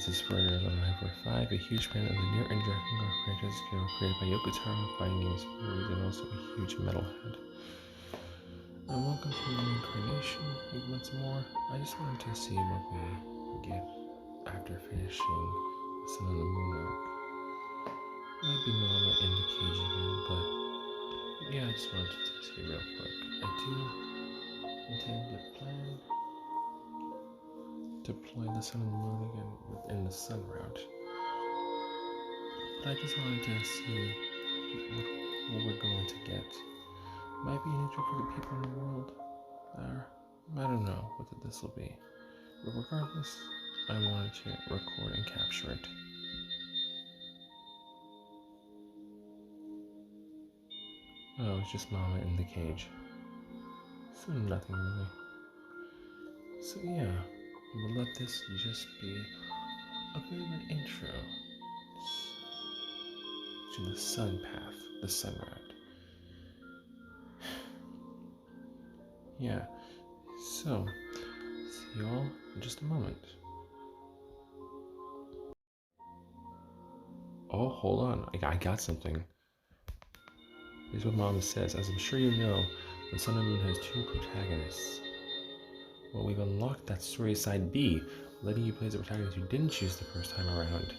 This is for Level 5, a huge fan of the NieR and Dragon franchise created by Yoko Taro, fighting games movies, and also a huge metalhead. Welcome to Reincarnation. Once more, I just wanted to see what we get after finishing the Sun and the Moon arc. Might be Mama in the cage again, but yeah, I just wanted to say real quick. I do intend to plan to play the Sun and the Moon again within the Sun route. But I just wanted to see what we're going to get. Might be an intro for the people in the world there. I don't know what this will be. But regardless, I wanted to record and capture it. Oh, it's just Mama in the cage. So nothing really. So yeah, we'll let this just be a bit of an intro to the sun path, the sun route. Yeah, so see y'all in just a moment. Oh, hold on, I got something. Here's what Mama says. As I'm sure you know, the Sun and Moon has two protagonists. Well, we've unlocked that story side B, letting you play as a protagonist you didn't choose the first time around.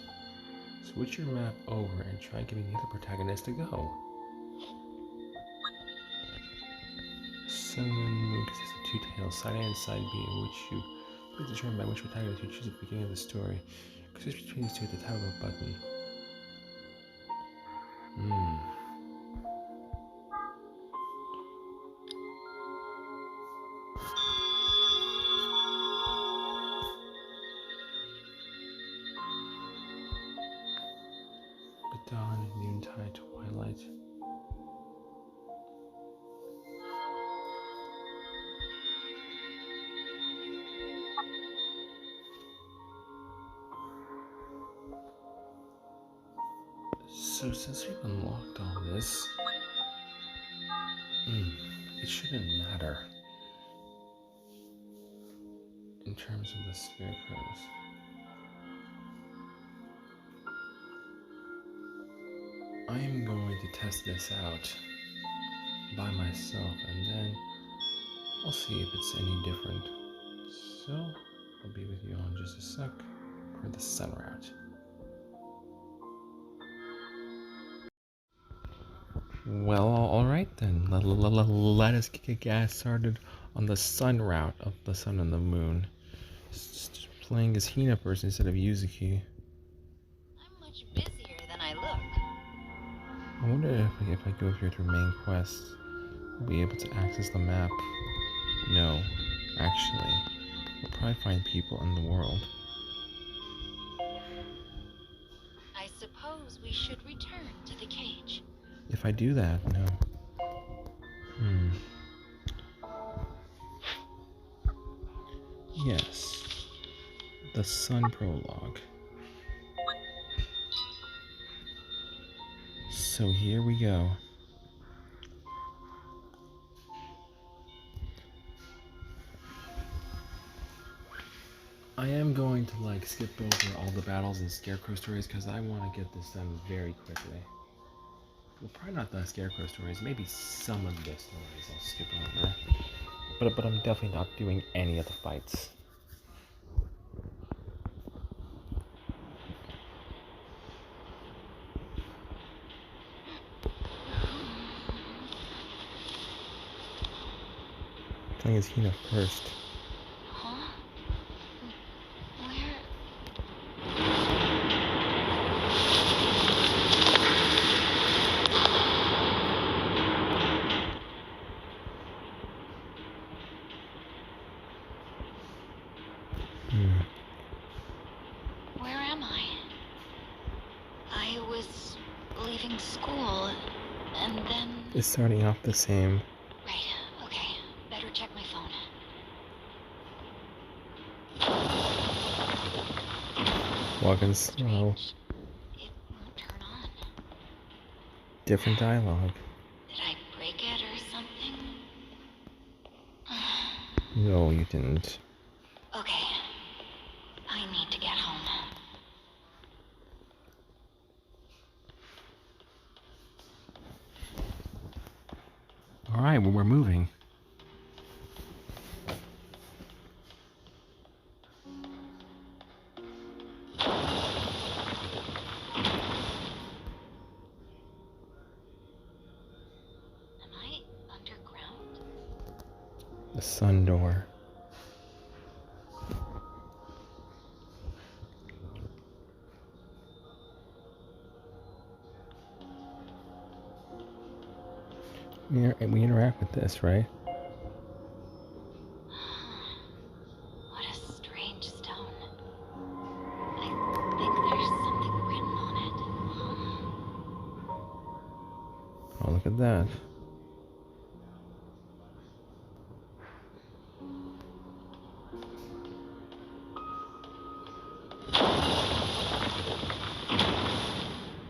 Switch your map over and try getting the other protagonist to go. Sun and Moon consists of two tales, side A and side B, in which you please determine by which protagonist you choose at the beginning of the story. Switch between these two at the top of a button. Dawn, noontide, twilight. So since we've unlocked all this, it shouldn't matter in terms of the scarecrows. I am going to test this out by myself, and then I'll see if it's any different. So I'll be with you all in just a sec for the sun route. Well, alright then, let us get gas started on the sun route of the Sun and the Moon. Just playing as Hina first instead of Yuzuki. I'm much busier than I look. I wonder if I go through main quests, I'll be able to access the map. No, actually, we'll probably find people in the world. I suppose we should return to the cage. If I do that, no. Yes. The Sun prologue. So here we go. I am going to skip over all the battles and scarecrow stories because I want to get this done very quickly. Well, probably not the scarecrow stories, maybe some of the stories I'll skip over. But I'm definitely not doing any of the fights. Playing as Hina first. Huh? Where am I? I was leaving school, and then... It's starting off the same. Right, okay. Better check my phone. Walking slow. It won't turn on. Different dialogue. Did I break it or something? No, you didn't. Okay. I need to get home. right when we're moving. The sun door. We interact with this, right? What a strange stone. I think there's something written on it. Oh, look at that.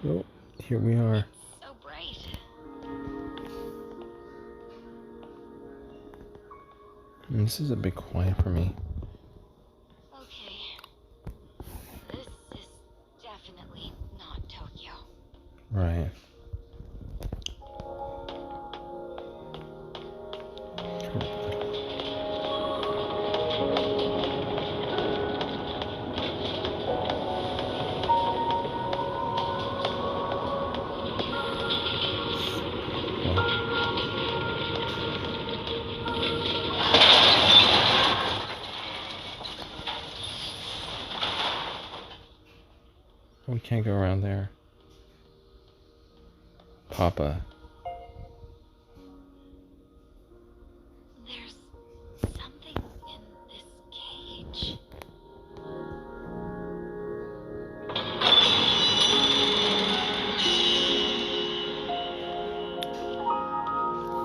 Oh, here we are. It's so bright. And this is a bit quiet for me. Okay. This is definitely not Tokyo. Right. We can't go around there. Papa. There's something in this cage.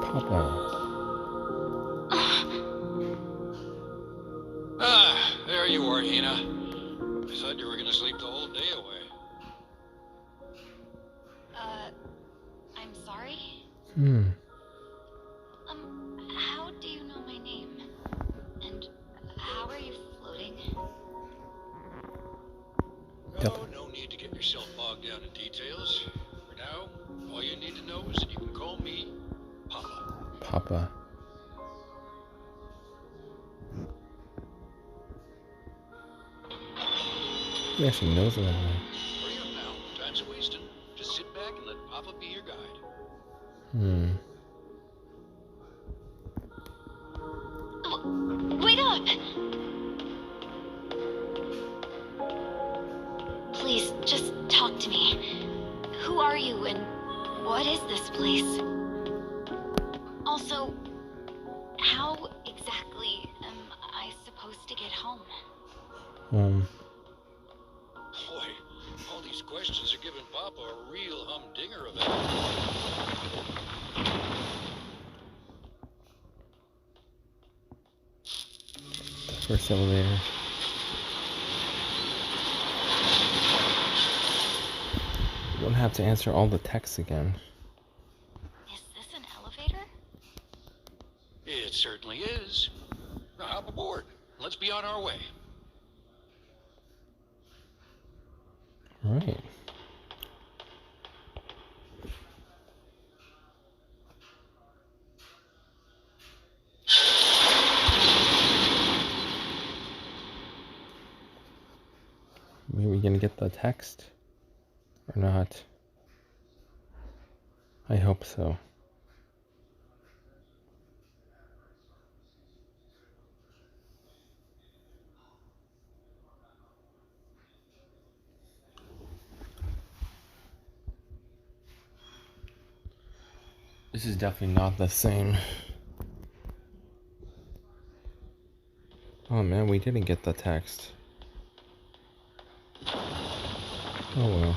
Papa. There you are, Hina. I thought you were gonna sleep the whole day away. I'm sorry? How do you know my name? And how are you floating? No need to get yourself bogged down in details. For now, all you need to know is that you can call me Papa. Papa. He actually knows it. Hurry up now. Time's wasting. Just sit back and let Papa be your guide. Wait up! Please, just talk to me. Who are you and what is this place? Also, how exactly am I supposed to get home? Boy, all these questions are giving Papa a real humdinger of it. First elevator. You don't have to answer all the texts again. Is this an elevator? It certainly is. Now hop aboard. Let's be on our way. Right. Are we gonna get the text or not? I hope so. This is definitely not the same. Oh man, we didn't get the text. Oh well.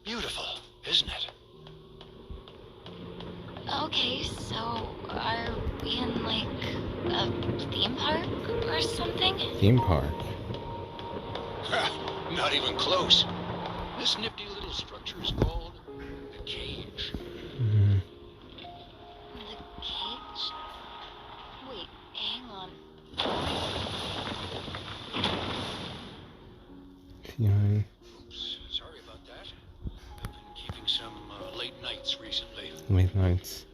Beautiful, isn't it? Okay, so are we in like a theme park or something? Theme park. Not even close. This nifty little structure is called the cage. Mm-hmm. The cage? Wait, hang on. Behind. Oops, sorry about that. I've been keeping some late night nights.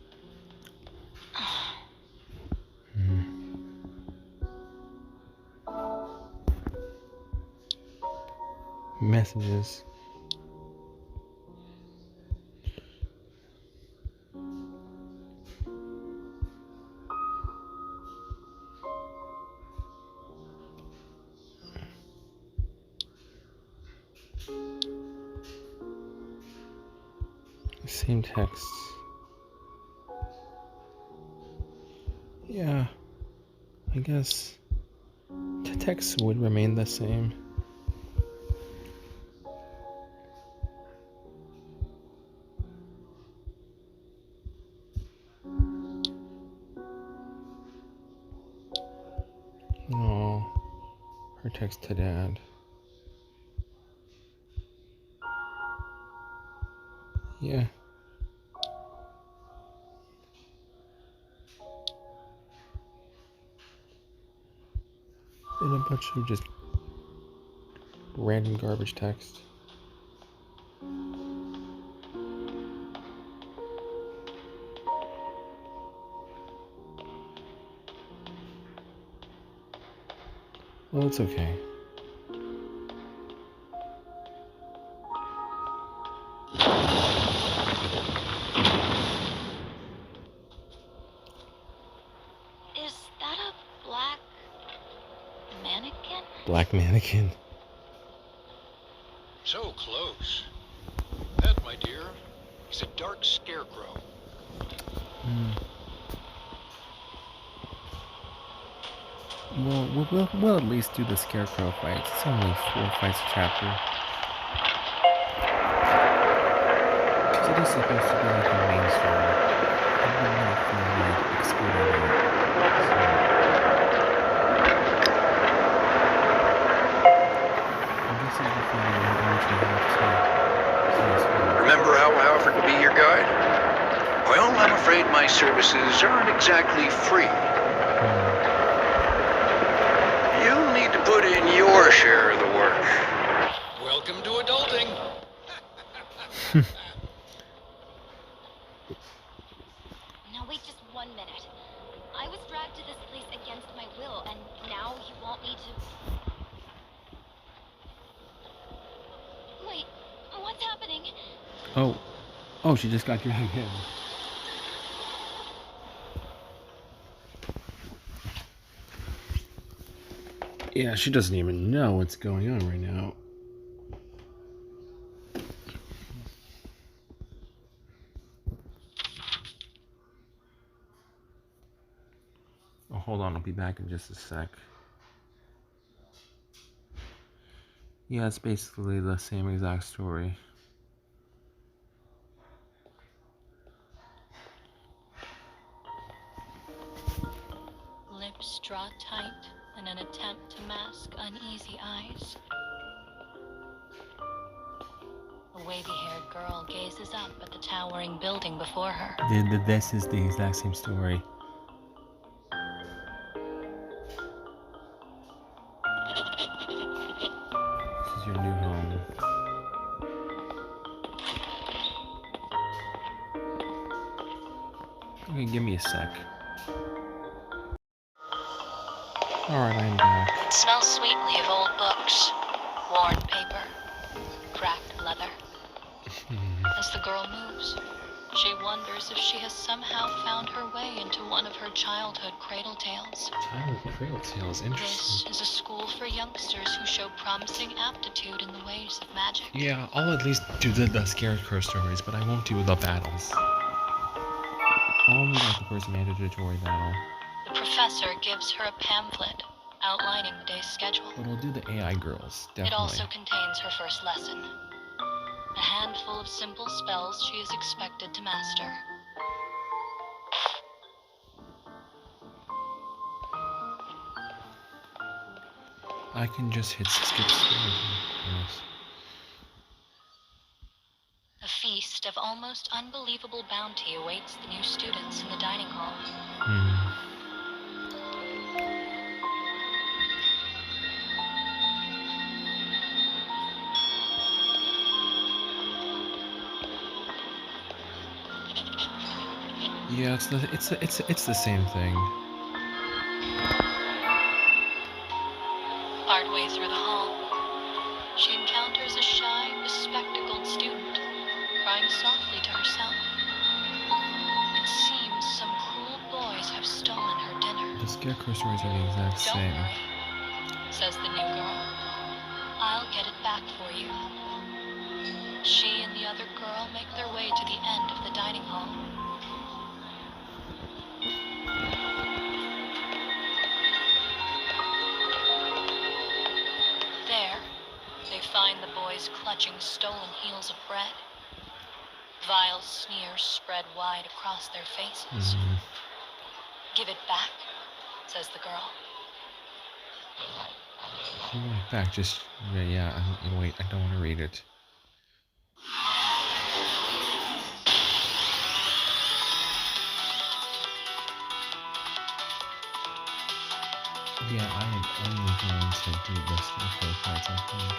Messages. Same texts. Yeah, I guess the texts would remain the same. No, her text to Dad. Yeah. And a bunch of just random garbage text. Well, it's okay. Is that a black mannequin? Black mannequin. So close. That, my dear, is a dark scarecrow. Well, we'll at least do the scarecrow fights. It's only 4 fights a chapter. Because it is supposed to be like the main story. And we're not going to like excluding that. So, this is the final one in which we have to please hold. Remember how I offered to be your guide? Well, I'm afraid my services aren't exactly free. You'll need to put in your share of the work. Welcome to adulting. Now wait just 1 minute. I was dragged to this place against my will, and now you want me to... Wait, what's happening? Oh, she just got dragged in. Yeah, she doesn't even know what's going on right now. Oh, hold on, I'll be back in just a sec. Yeah, it's basically the same exact story. Lips draw tight in an attempt to mask uneasy eyes. A wavy-haired girl gazes up at the towering building before her. This is the exact same story. This is your new home. Okay, give me a sec. Alright, I'm back. It smells sweetly of old books, worn paper, cracked leather. As the girl moves, she wonders if she has somehow found her way into one of her childhood cradle tales. Childhood cradle tales, This interesting. is a school for youngsters who show promising aptitude in the ways of magic. Yeah, I'll at least do the scarecrow stories, but I won't do the battles. Only like the first mandatory battle. The professor gives her a pamphlet outlining the day's schedule. But I'll do the AI girls, It definitely. also contains her first lesson. A handful of simple spells she is expected to master. I can just hit skip story. Yes. A feast of almost unbelievable bounty awaits the new students in the dining hall. Yeah, it's the same thing. Partway through the hall, she encounters a shy, bespectacled student, crying softly to herself. It seems some cruel boys have stolen her dinner. The Scarecrow stories are the exact same. Don't worry, says the new girl. I'll get it back for you. She and the other girl make their way to the end of the dining hall. There, they find the boys clutching stolen heels of bread. Vile sneers spread wide across their faces. Give it back, says the girl. Give it back, just yeah. Wait, I don't want to read it. Yeah, I am only going to do this for parts, I think.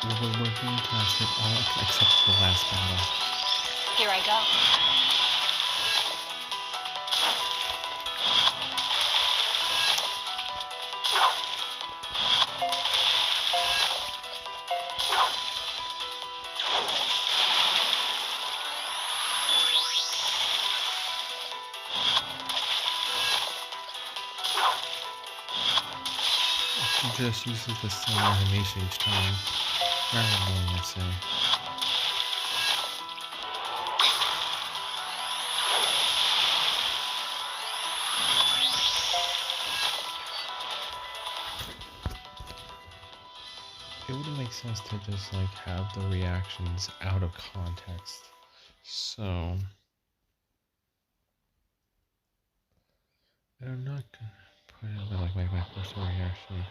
We're going to skip all except the last battle. Here I go. She just uses the same animation each time. Very annoying, I'd say. It wouldn't make sense to just like have the reactions out of context. So I'm not gonna put it like my first reaction.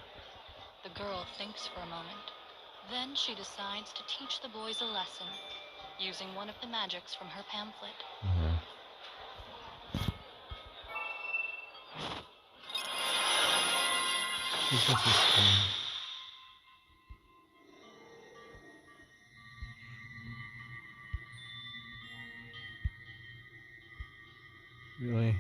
The girl thinks for a moment. Then she decides to teach the boys a lesson, using one of the magics from her pamphlet. It's just a screen. Really?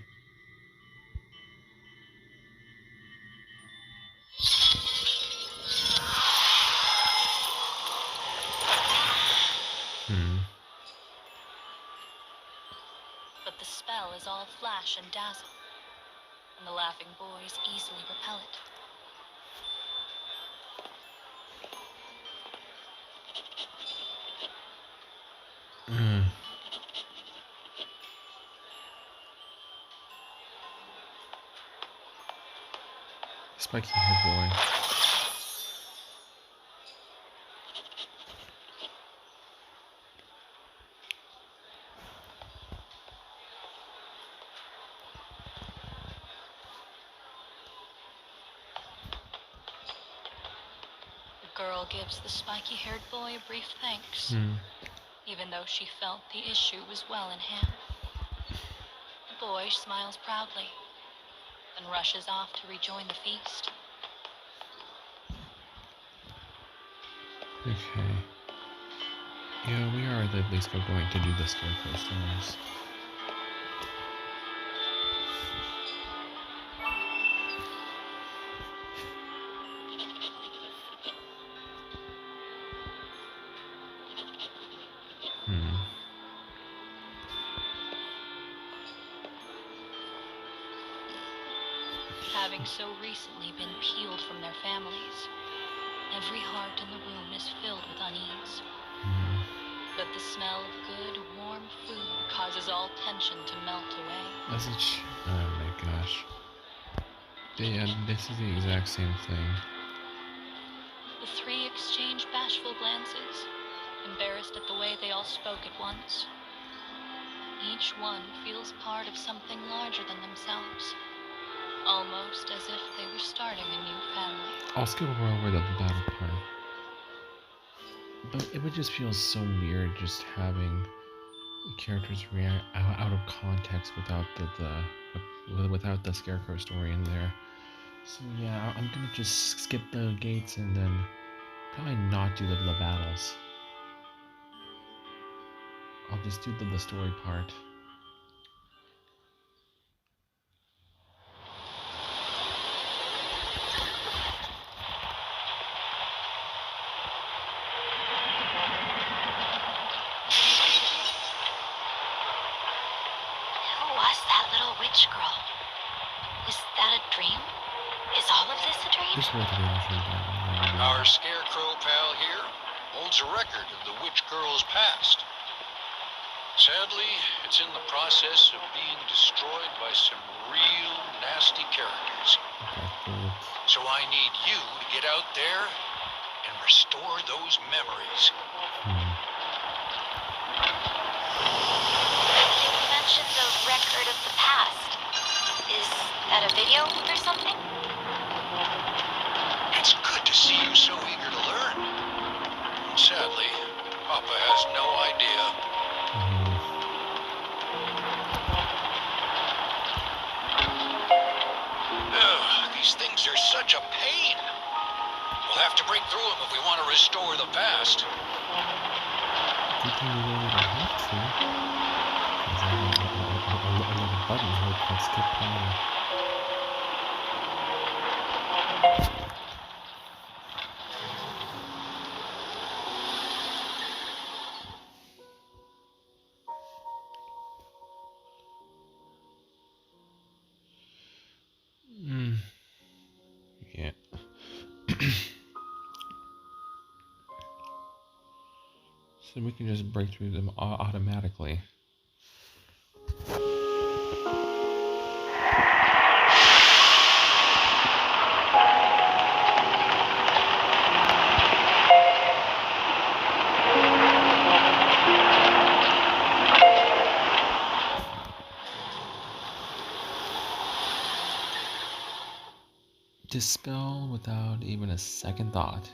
But the spell is all flash and dazzle, and the laughing boys easily repel it. Spiky haired boy. The girl gives the spiky-haired boy a brief thanks, even though she felt the issue was well in hand. The boy smiles proudly, then rushes off to rejoin the feast. Okay. Yeah, we are at least going to do the Scarecrow stories. Having so recently been peeled from their families, every heart in the room is filled with unease. But the smell of good, warm food causes all tension to melt away. Oh my gosh. Yeah, this is the exact same thing. The three exchange bashful glances, embarrassed at the way they all spoke at once. Each one feels part of something larger than themselves, almost as if they were starting a new family. I'll skip over the battle part. But it would just feel so weird just having the characters react out of context without without the Scarecrow story in there. So yeah, I'm gonna just skip the gates and then probably not do the battles. I'll just do the story part. Who was that little witch girl? Was that a dream? Is all of this a dream? Just wait a minute. Our scarecrow pal here holds a record of the witch girl's past. Sadly, it's in the process of being destroyed by some real nasty characters. Okay, So I need you to get out there and restore those memories. You mentioned the record of the past. Is that a video or something? It's good to see you so eager to learn. Sadly, Papa has no idea. Ugh, these things are such a pain. We'll have to break through them if we want to restore the past. Good thing we don't even have to. Because I have another button here called skip power. Yeah. So we can just break through them automatically. Dispel without even a second thought.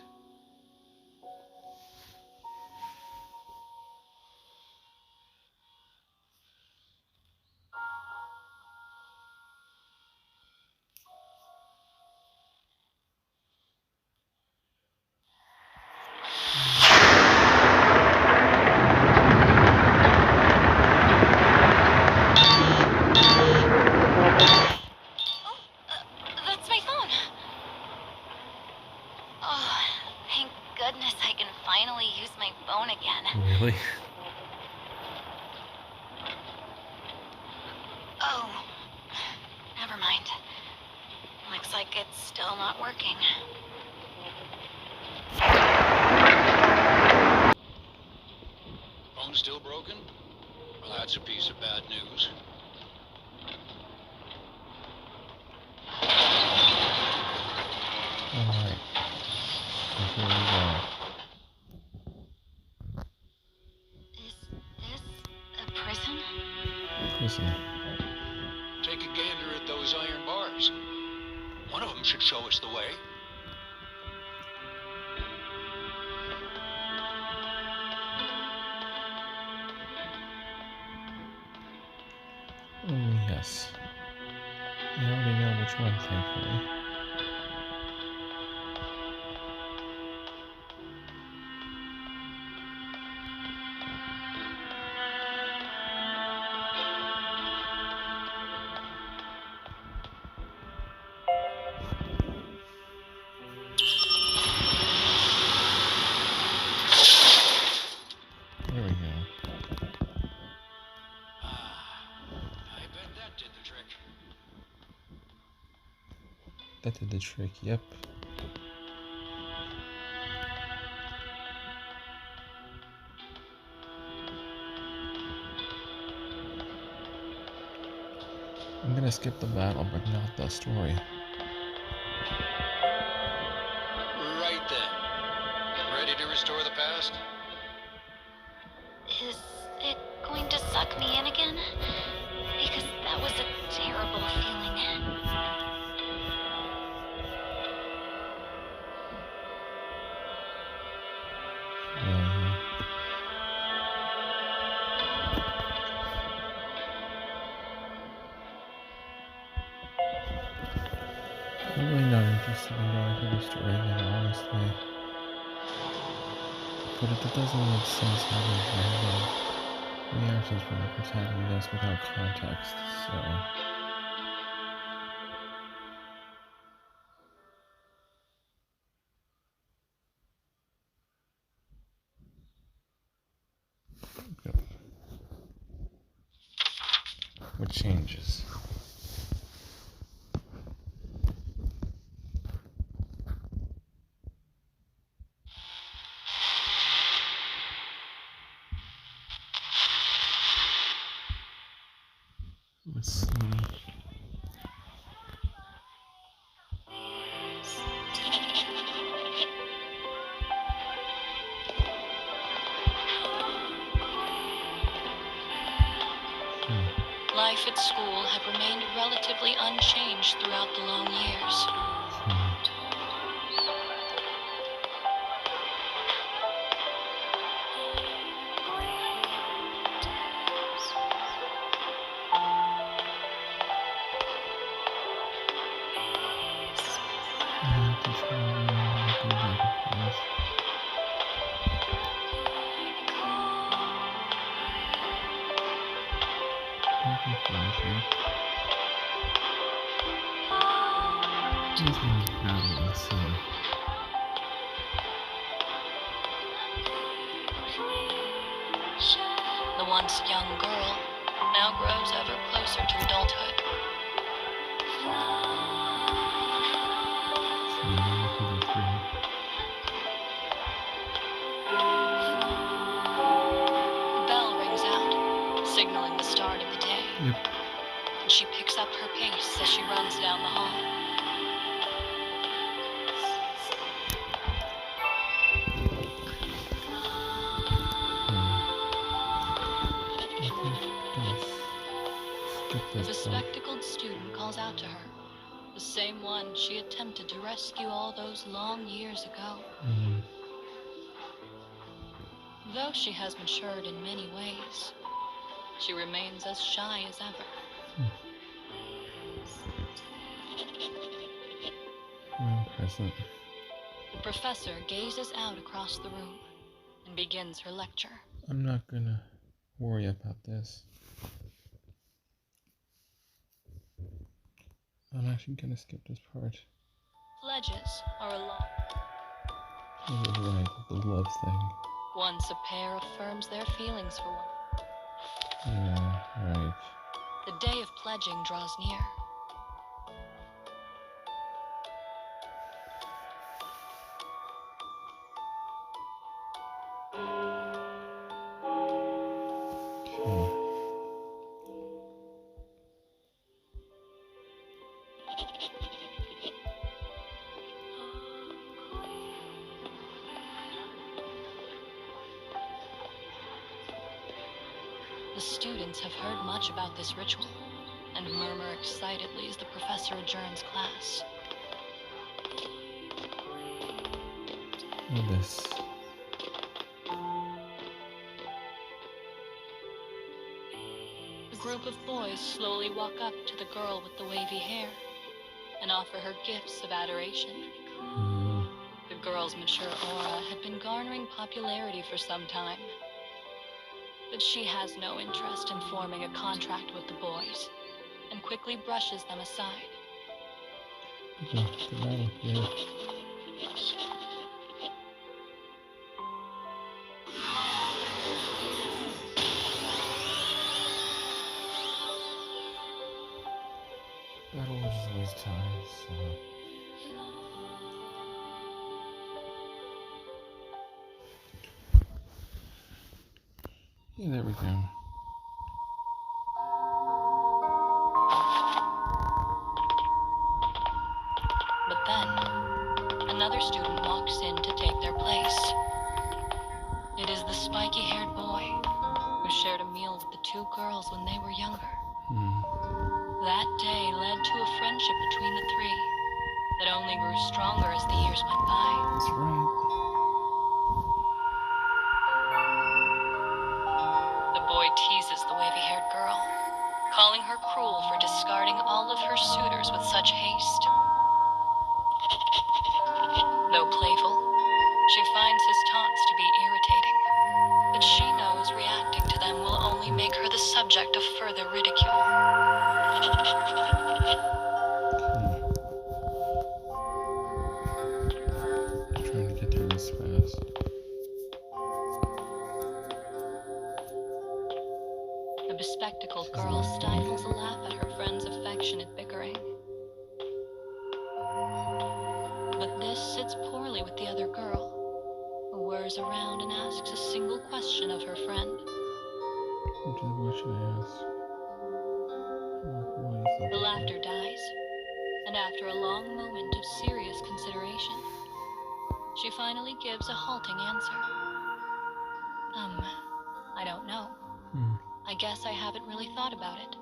That's my phone. Oh, thank goodness I can finally use my phone again. Really? Oh, never mind. Looks like it's still not working. Phone still broken? Well, that's a piece of bad news. Alright. So here we go. Is this a prison? Listen. Take a gander at those iron bars. One of them should show us the way. Oh, yes. I already know which one, thankfully. There we go. I bet that did the trick. That did the trick, yep. I'm gonna skip the battle, but not the story. Right then. Ready to restore the past? Is it going to suck me in again? Because that was a terrible feeling. I'm really not interested in going through the story again, honestly. But it doesn't make sense how they handle reactions from the protagonist without context, so... What changes? Let's see. Life at school had remained relatively unchanged throughout the long years. The once young girl now grows ever closer to adulthood. The bell rings out, signaling the start of the day. Yep. And she picks up her pace as she runs down the hall. The bespectacled student calls out to her, the same one she attempted to rescue all those long years ago. Though she has matured in many ways, she remains as shy as ever. Present. The professor gazes out across the room and begins her lecture. I'm not gonna worry about this. I'm actually gonna skip this part. Pledges are a law. Right, the love thing. Once a pair affirms their feelings for one. Yeah, right. The day of pledging draws near. The students have heard much about this ritual and murmur excitedly as the professor adjourns class. This. A group of boys slowly walk up to the girl with the wavy hair and offer her gifts of adoration. The girl's mature aura had been garnering popularity for some time, but she has no interest in forming a contract with the boys and quickly brushes them aside. Battle was just waste time, so... Yeah, there we go. But then, another student walks in to take their place. It is the spiky-haired boy who shared a meal with the two girls when they were younger. That day led to a friendship between the three that only grew stronger as the years went by. That's right. The boy teases the wavy-haired girl, calling her cruel for discarding all of her suitors with such haste. Though playful, she finds his taunts to be irritating, but she knows reacting to them will only question of her friend. What should I ask? What do you think? The laughter dies, and after a long moment of serious consideration, she finally gives a halting answer. I don't know. I guess I haven't really thought about it.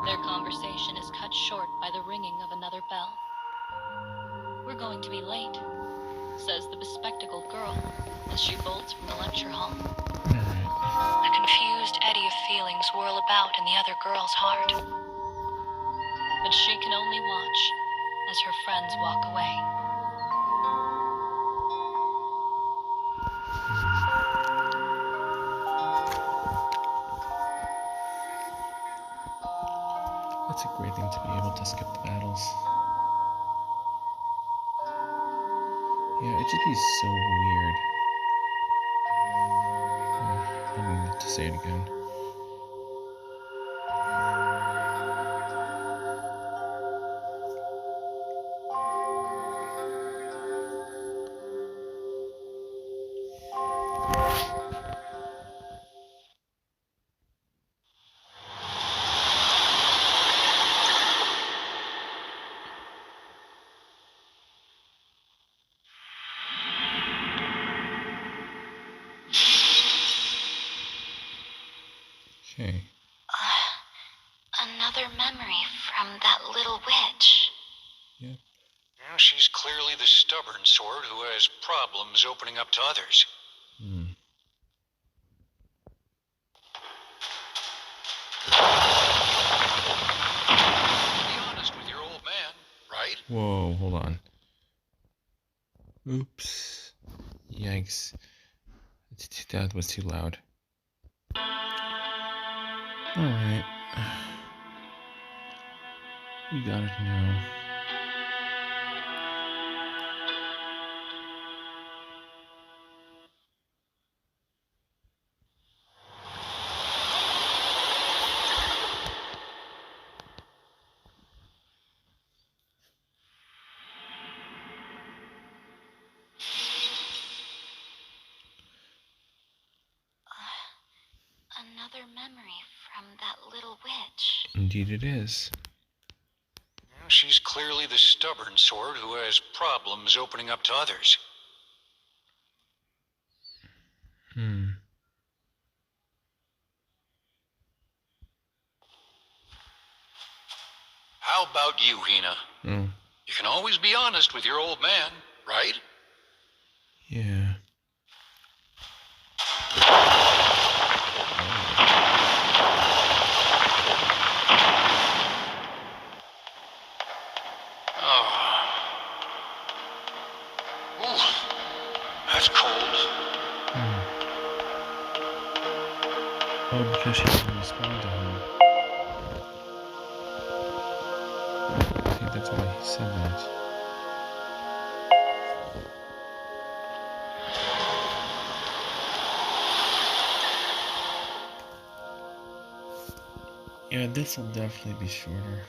Their conversation is cut short by the ringing of another bell. "We're going to be late," says the bespectacled girl as she bolts from the lecture hall. A confused eddy of feelings whirl about in the other girl's heart. But she can only watch as her friends walk away. It's a great thing to be able to skip the battles. Yeah, it'd just be so weird. I don't need to say it again. Okay. Another memory from that little witch. Yep. Well, she's clearly the stubborn sort who has problems opening up to others. Be honest with your old man, right? Whoa, hold on. Oops. Yikes. That was too loud. Alright. We got it now. Another memory from that little witch. Indeed it is. Well, she's clearly the stubborn sort who has problems opening up to others. How about you, Hina? Oh. You can always be honest with your old man, right? Yeah. That's cold. Oh, because she didn't respond to him. I think that's why he said that. Yeah, this will definitely be shorter.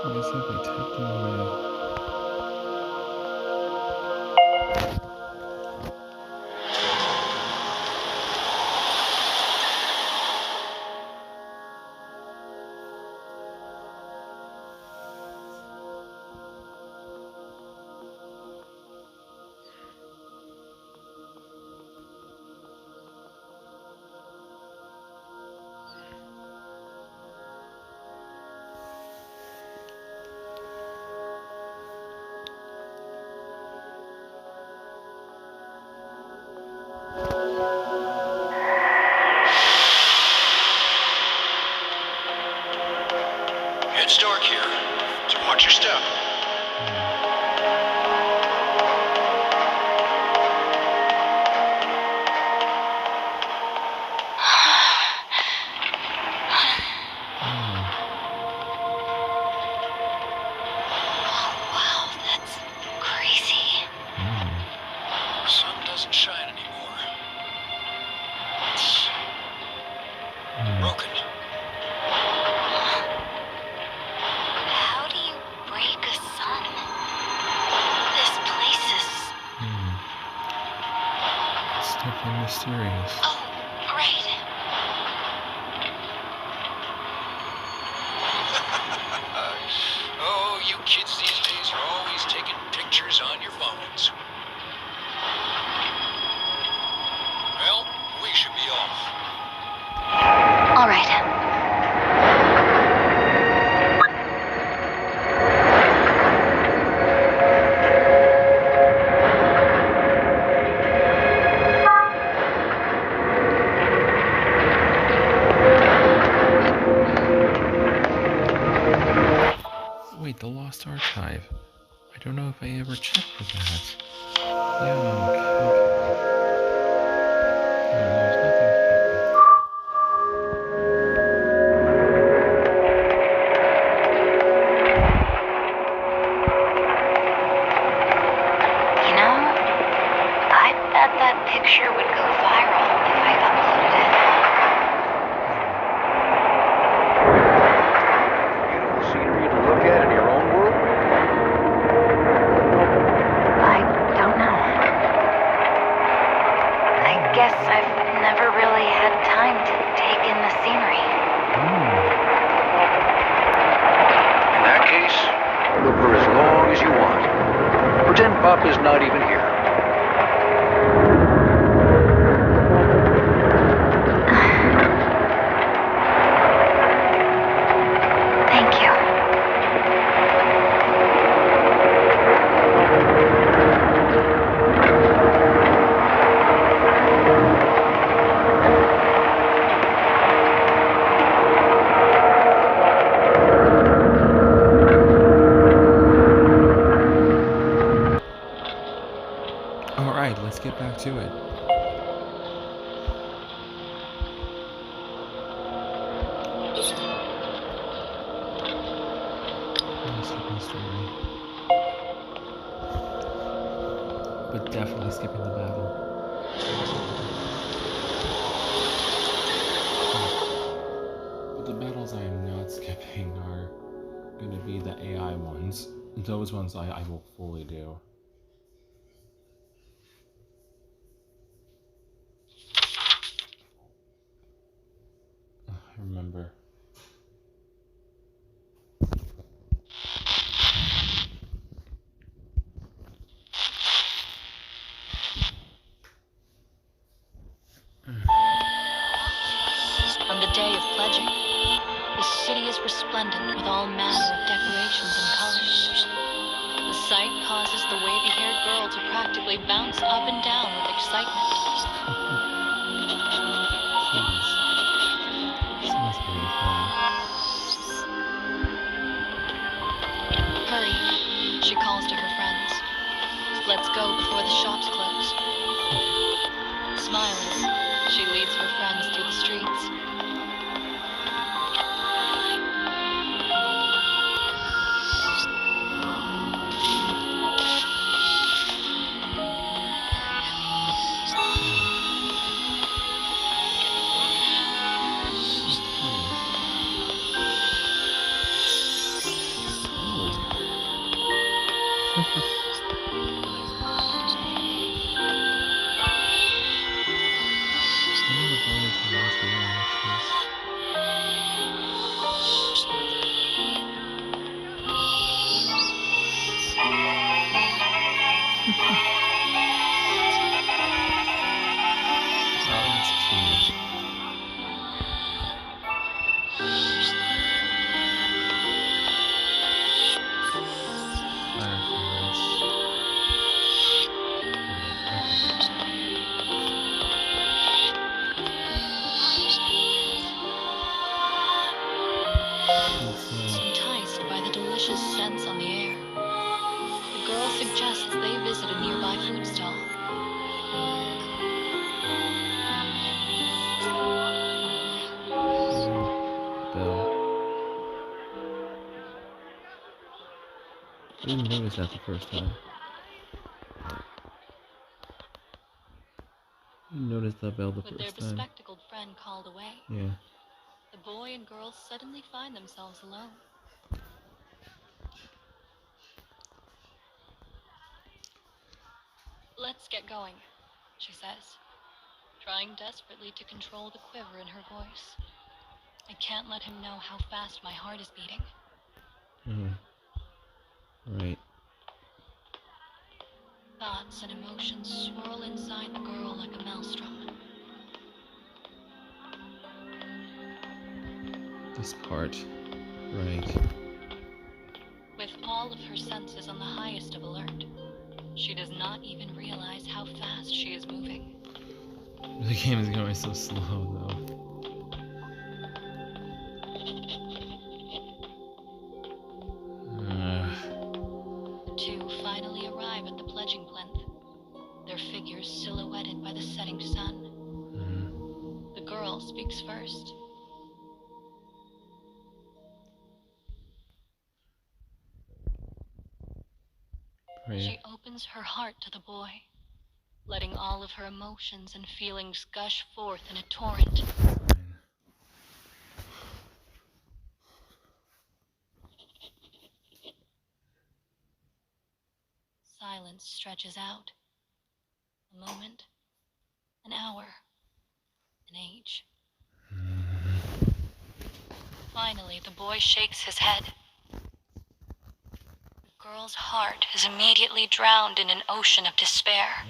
Looks like we tapped him away. It's dark here, so watch Watch your step. Wow, that's crazy. The sun doesn't shine anymore. It's broken. How do you break a sun? This place is... It's definitely mysterious. Oh, right. Oh, you kids these days are always taking pictures on your phones. Well, we should be off. All right. Wait, the Lost Archive. I don't know if I ever checked for that. Yeah, okay. There's nothing here. You know, I bet that picture would go viral if I uploaded it. Beautiful scenery to look at in your own world? I don't know. I guess I've never really had time to take in the scenery. In that case, look for as long as you want. Pretend Papa's not even here. Thank you. Alright, let's get back to it. Skipping story. But definitely skipping the battle. But the battles I am not skipping are going to be the AI ones. Those ones I will fully do. I remember. On the day of pledging, the city is resplendent with all manner of decorations and colors. The sight causes the wavy-haired girl to practically bounce up and down with excitement. Please. Sounds really fun. Hurry, she calls to her friends. Let's go before the shops close. Smiling, she leads her friends through the streets. I didn't notice that the first time. I didn't notice that bell the With their first time. bespectacled friend called away, Yeah. the boy and girl suddenly find themselves alone. "Let's get going," she says, trying desperately to control the quiver in her voice. "I can't let him know how fast my heart is beating." Right. Thoughts and emotions swirl inside the girl like a maelstrom. This part. Right. With all of her senses on the highest of alert, she does not even realize how fast she is moving. The game is going so slow, though. The two finally arrive at the pledging plinth, their figures silhouetted by the setting sun. The girl speaks first. Right. She opens her heart to the boy, letting all of her emotions and feelings gush forth in a torrent. Silence stretches out. A moment, an hour, an age. Finally, the boy shakes his head. The girl's heart is immediately drowned in an ocean of despair.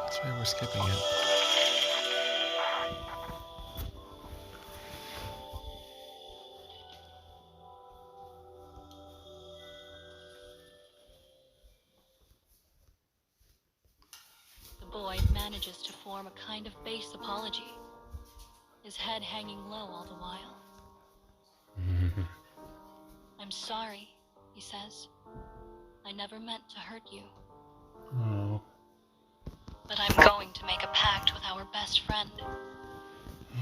That's why we're skipping it. The boy manages to form a kind of base apology, his head hanging low all the while. "I'm sorry," he says. "I never meant to hurt you. Oh. But I'm going to make a pact with our best friend."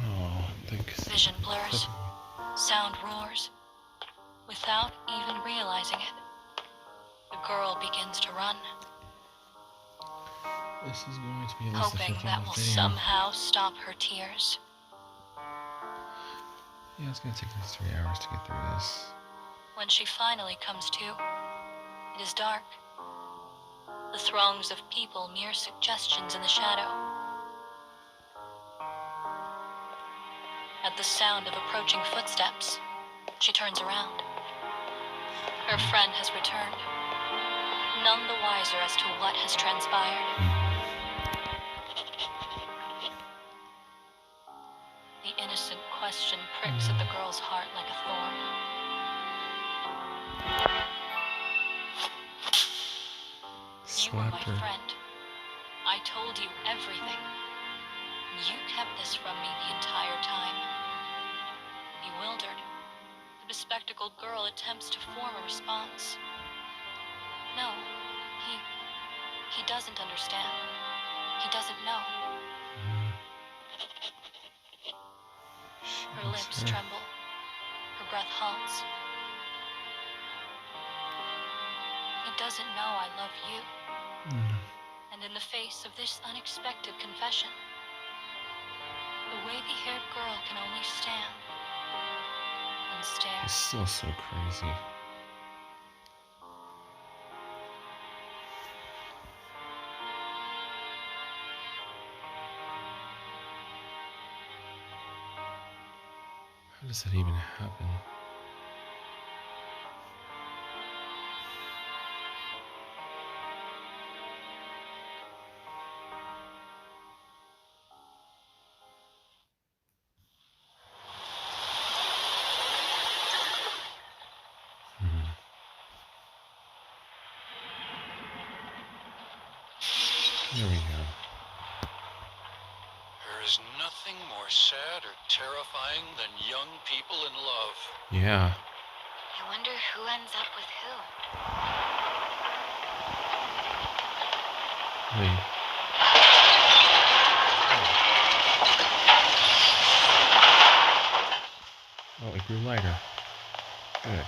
Oh, thanks. Vision blurs. Sound roars. Without even realizing it, the girl begins to run, This is going to be at least hoping a 15-minute that will video. somehow stop her tears. Yeah, it's gonna take us 3 hours to get through this. When she finally comes to, it is dark. The throngs of people mere suggestions in the shadow. At the sound of approaching footsteps, she turns around. Her friend has returned, none the wiser as to what has transpired. The innocent question pricks at the girl's heart like a thorn. "You were my Slapped her. friend. I told you everything. You kept this from me the entire time." Bewildered, the bespectacled girl attempts to form a response. No, he doesn't understand. He doesn't know. Her lips tremble. Her breath halts. "He doesn't know I love you." And in the face of this unexpected confession, the wavy-haired girl can only stand and stare. It's still so crazy. How does that even happen? There we go. There is nothing more sad or terrifying than young people in love. Yeah. I wonder who ends up with who. Wait. through lighter. Good.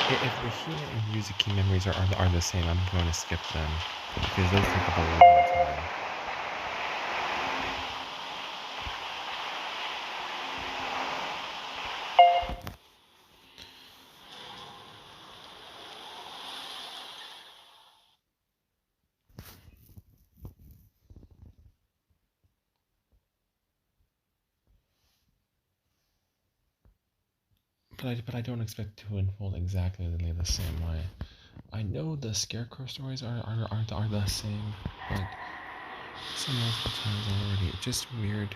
If the Hina and Yuzuki memories are the same, I'm going to skip them. Because those take up a long time. But I don't expect to unfold exactly the same way. I know the Scarecrow stories are the same, but some multiple times already. It's just weird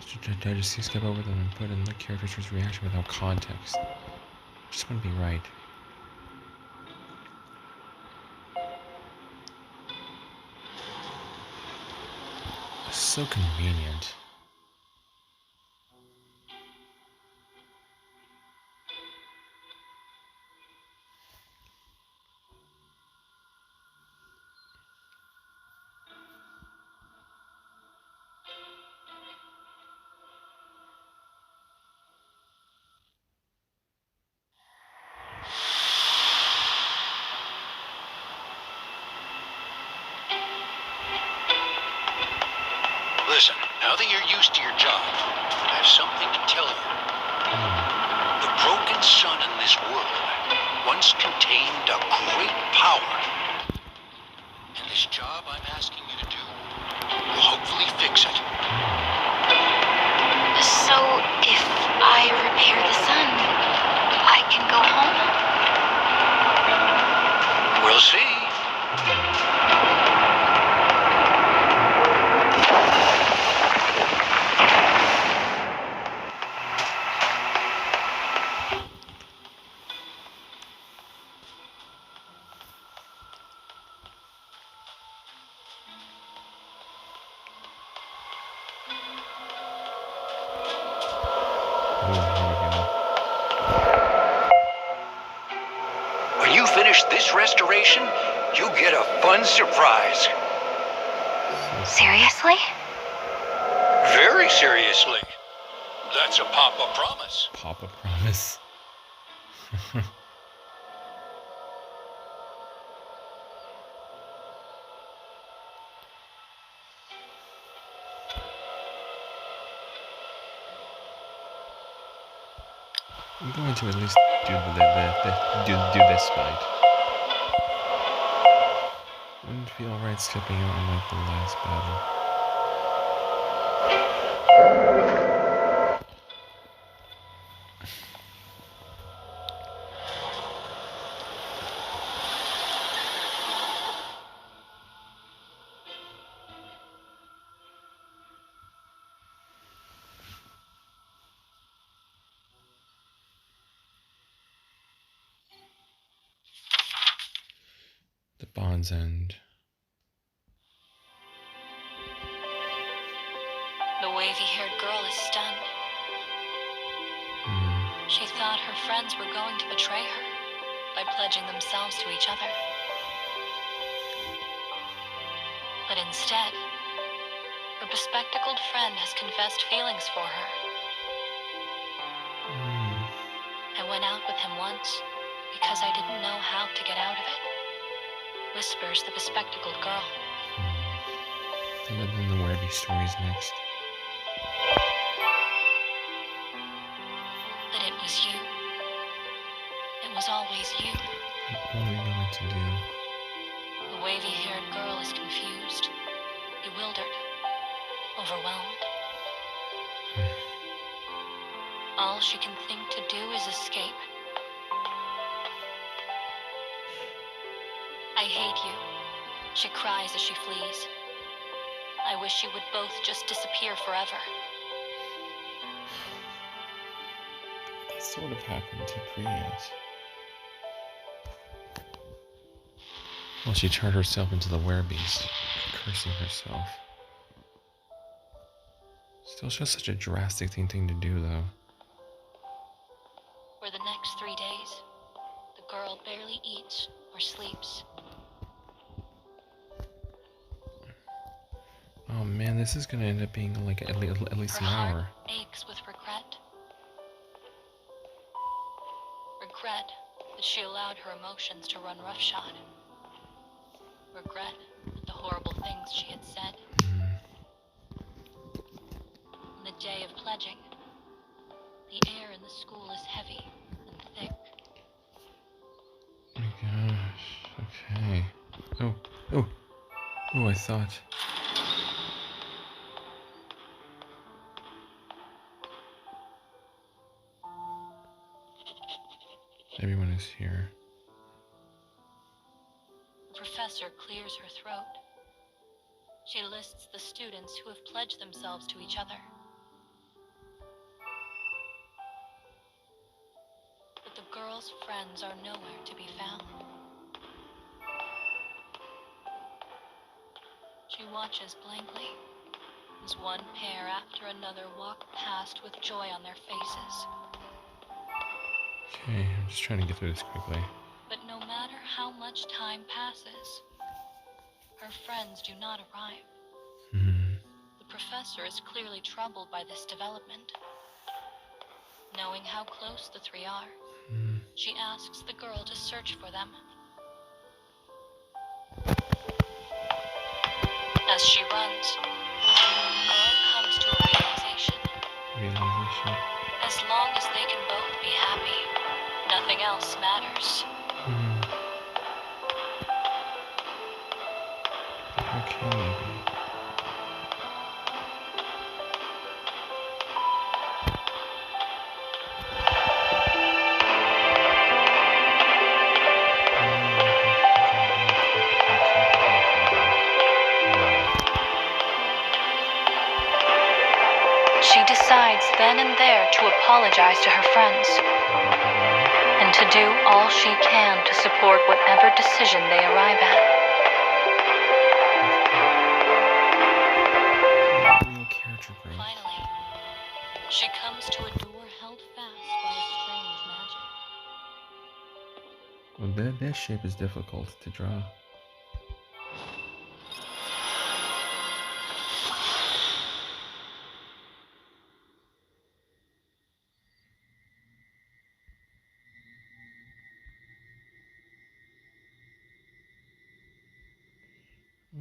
to just skip over them and put in the character's reaction without context. Just wouldn't be right. It's so convenient. Listen, now that you're used to your job, I have something to tell you. The broken sun in this world once contained a great power. And this job I'm asking you to do will hopefully fix it. So, if I repair the sun, I can go home? We'll see. When you finish this restoration, you get a fun surprise. Seriously? Very seriously. That's a Papa promise. Papa promise. I'm going to at least do this fight. Wouldn't feel right skipping out on like the last battle. The Bond's End. The wavy-haired girl is stunned. She thought her friends were going to betray her by pledging themselves to each other. But instead, her bespectacled friend has confessed feelings for her. I went out with him once because I didn't know how to get out of it, whispers the bespectacled girl. And then the Werby stories next. But it was you. It was always you. What are we going to do? The wavy-haired girl is confused, bewildered, overwhelmed. All she can think to do is escape. I hate you, she cries as she flees. I wish you would both just disappear forever. That sort of happened to Prius. Well, she turned herself into the Werebeast, cursing herself. Still just such a drastic thing to do, though. For the next 3 days, the girl barely eats or sleeps. Oh man, this is gonna end up being like at least an hour. Her heart aches with regret. Regret that she allowed her emotions to run roughshod. Regret at the horrible things she had said. On the day of pledging, the air in the school is heavy and thick. Oh my gosh. Okay. Oh, I thought. Everyone is here. The professor clears her throat. She lists the students who have pledged themselves to each other. But the girl's friends are nowhere to be found. She watches blankly as one pair after another walk past with joy on their faces. Okay, I'm just trying to get through this quickly. But no matter how much time passes, her friends do not arrive. The professor is clearly troubled by this development. Knowing how close the three are, she asks the girl to search for them. As she runs, the girl comes to a realization. As long as they can both be happy, nothing else matters. Okay, maybe. She decides then and there to apologize to her friends and to do all she can to support whatever decision they arrive at. Real character growth. Finally, she comes to a door held fast by a strange magic. Well, that shape is difficult to draw.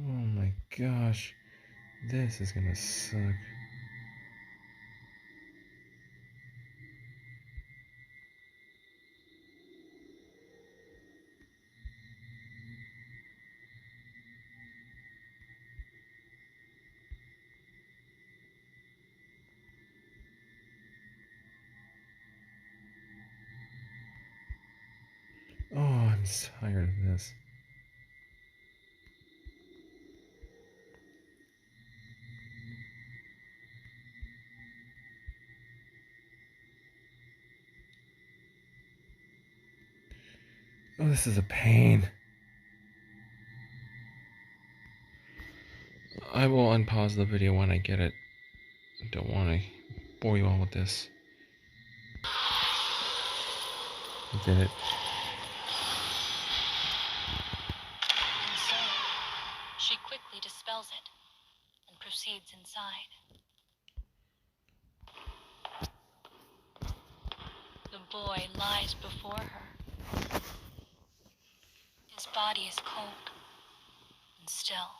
Oh my gosh, this is gonna suck. Oh, I'm tired of this. Oh, this is a pain. I will unpause the video when I get it. I don't want to bore you all with this. I did it. And so, she quickly dispels it and proceeds inside. The boy lies before her. His body is cold and still.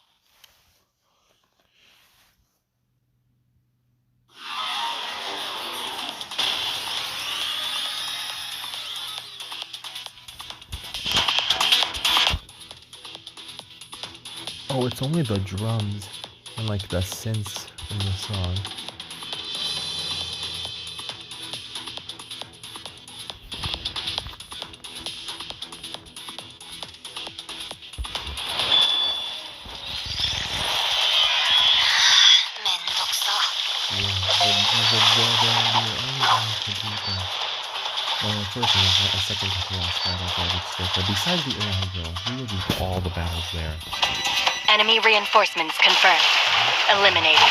Oh, it's only the drums and like the synths in the song. First and a second to the last battle but besides the AI girl, we will do all the battles there. Enemy reinforcements confirmed. Eliminated.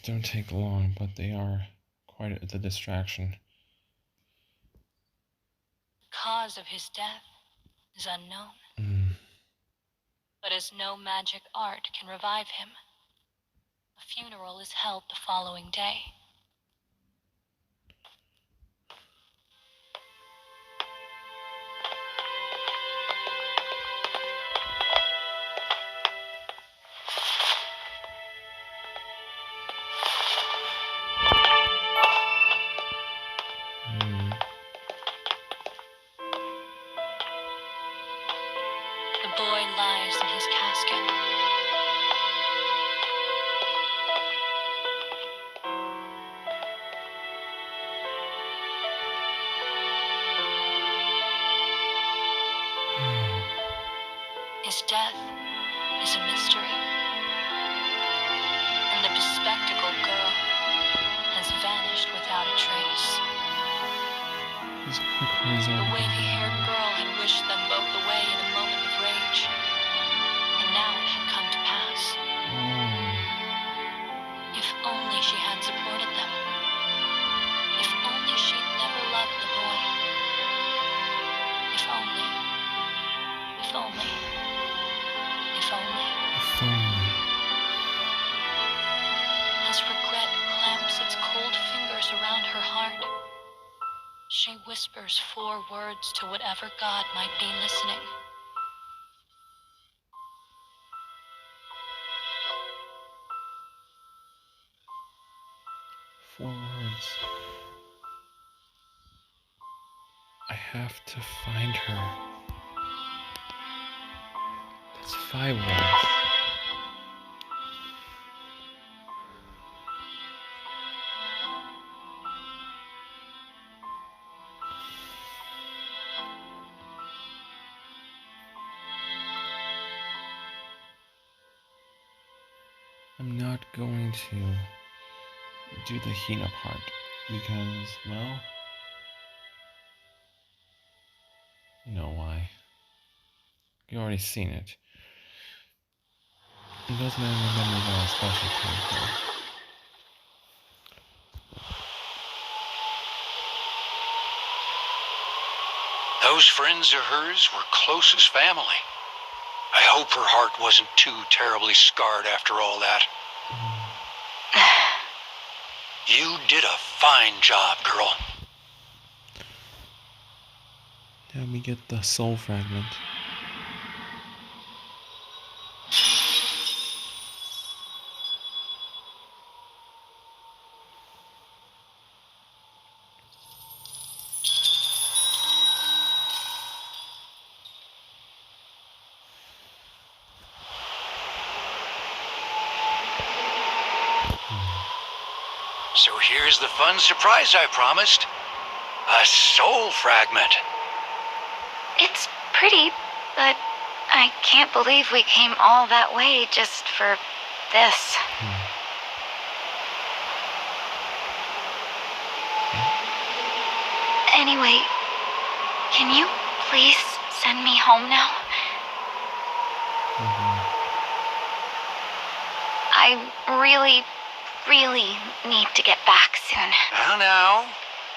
don't take long, but they are quite the distraction. The cause of his death is unknown. But as no magic art can revive him, a funeral is held the following day. The boy lies in his casket. His death is a mystery, and the bespectacled girl has vanished without a trace. The wavy-haired girl had wished them both away in a moment of rage, and now it had come to pass. If only she had supported them. If only she'd never loved the boy. If only. If only. If only. If only. As regret clamps its cold fingers around her heart, she whispers 4 words to whatever god might be listening. Four words. I have to find her. That's 5 words. I'm not going to do the Hina part because, well, you know why. You've already seen it. And those memories are especially painful. Those friends of hers were close as family. I hope her heart wasn't too terribly scarred after all that. You did a fine job, girl. Now we get the soul fragment. So here's the fun surprise I promised. A soul fragment. It's pretty, but I can't believe we came all that way just for this. Anyway, can you please send me home now? I really need to get back soon. Now,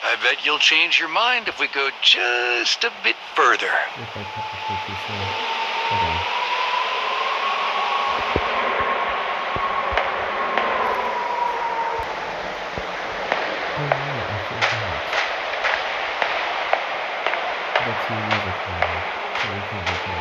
I bet you'll change your mind if we go just a bit further. If I cut the shit too soon. Okay. Oh yeah, I forgot. The two music playing. So we can't make it.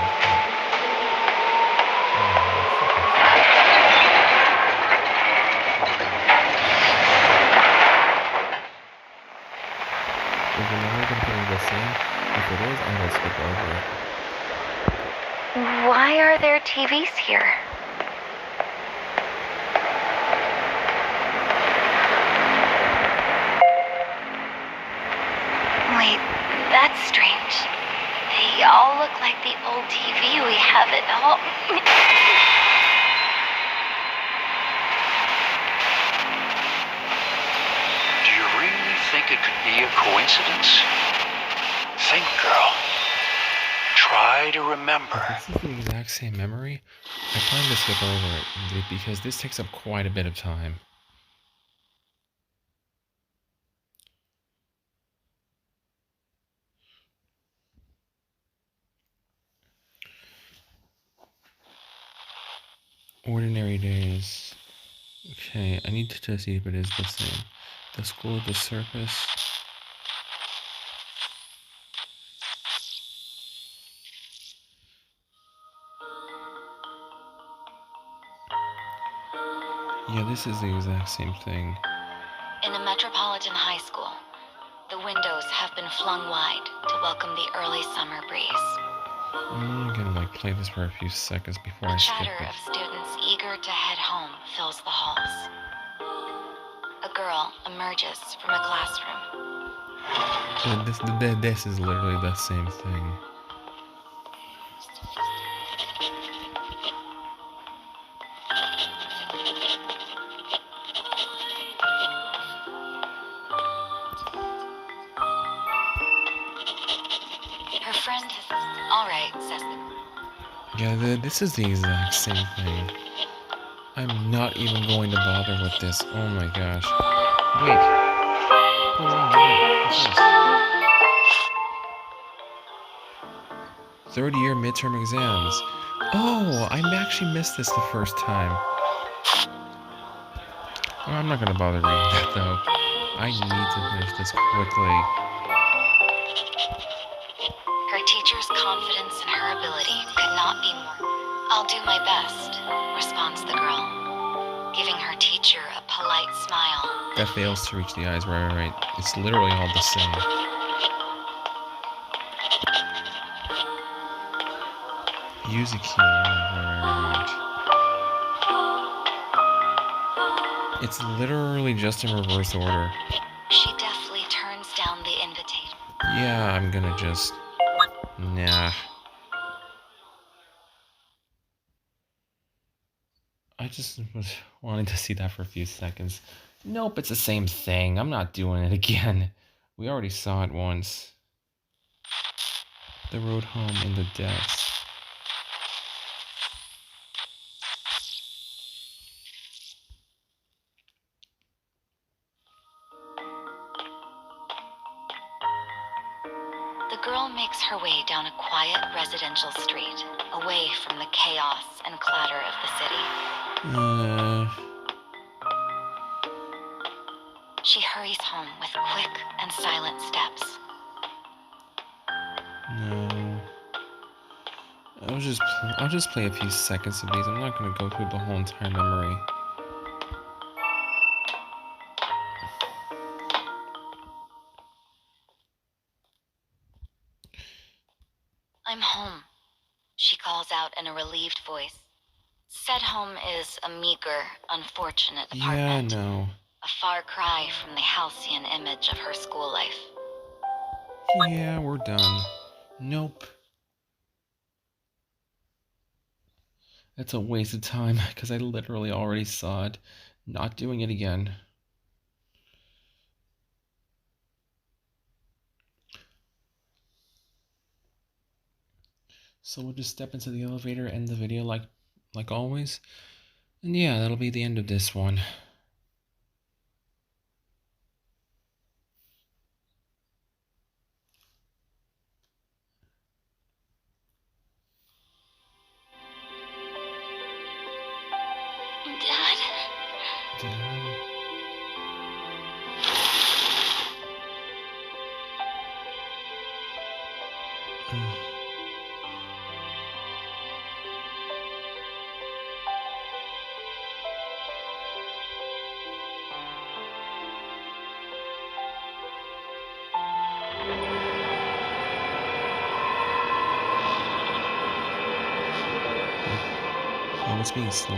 Is the memory container the same? If it is, I'm gonna skip over it. Why are there TVs here? Wait, that's strange. They all look like the old TV we have at home. Do you really think it could be a coincidence? Think, girl. Try to remember. If this is the exact same memory, I plan to skip over it because this takes up quite a bit of time. Ordinary days. Okay, I need to see if it is the same. The school, the circus. Yeah, this is the exact same thing. In a metropolitan high school, the windows have been flung wide to welcome the early summer breeze. I'm gonna play this for a few seconds before I The skip chatter it. of students eager to head home fills the halls. A girl emerges from a classroom. This is literally the same thing. Her friend is all right, says the. Yeah, this is the exact same thing. I'm not even going to bother with this. Oh my gosh. Wait. Hold on, what's this? Third-year midterm exams. Oh, I actually missed this the first time. Oh, I'm not gonna bother reading that though. I need to finish this quickly. Her teacher's confidence in her ability could not be more. I'll do my best, responds the girl, giving her teacher a polite smile. That fails to reach the eyes, right. It's literally all the same. Use a key, right. It's literally just in reverse order. She deftly turns down the invitation. Yeah, I'm gonna just... Nah. I just was wanting to see that for a few seconds. Nope, it's the same thing. I'm not doing it again. We already saw it once. The road home in the depths. The girl makes her way down a quiet residential street, away from the chaos and clatter of the city. She hurries home with quick and silent steps. No. I'll just play a few seconds of these. I'm not gonna go through the whole entire memory. I'm home, she calls out in a relieved voice. Said home is a meager, unfortunate apartment. Yeah, no. A far cry from the halcyon image of her school life. Yeah, we're done. Nope. That's a waste of time, because I literally already saw it. Not doing it again. So we'll just step into the elevator, end the video like always. And yeah, that'll be the end of this one. Dad? Oh, it's being slow.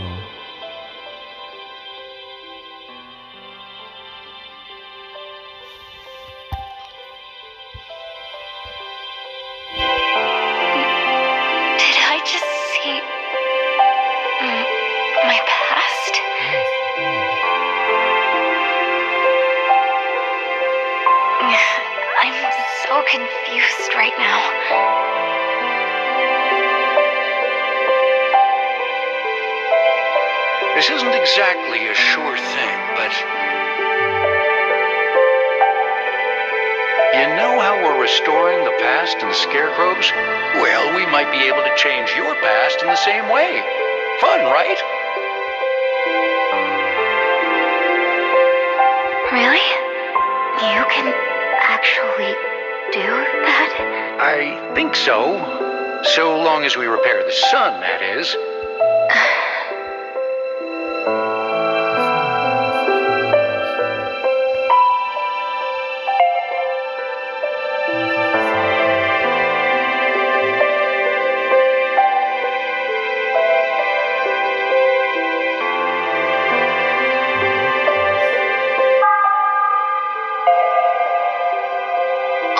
Did I just see my past? I'm so confused right now. This isn't exactly a sure thing, but you know how we're restoring the past and the scarecrows? Well, we might be able to change your past in the same way. Fun, right? Really? You can actually do that? I think so. So long as we repair the sun, that is.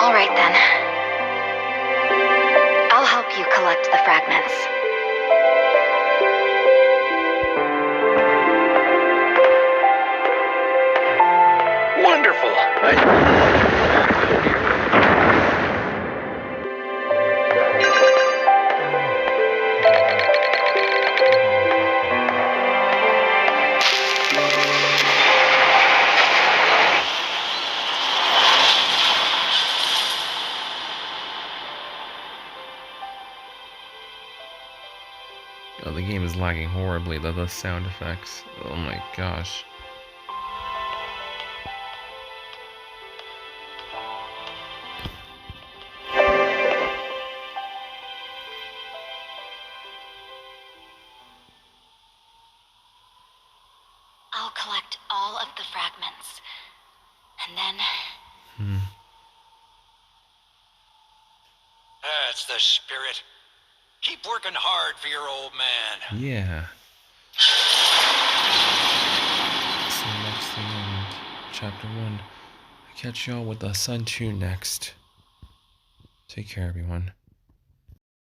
All right then. I'll help you collect the fragments. Wonderful. Oh, the game is lagging horribly. The sound effects. Oh my gosh. I'll collect all of the fragments. And then... That's the spirit. Keep working hard for your old man. Yeah. So next thing in chapter 1. I'll catch y'all with the Sun 2 next. Take care, everyone.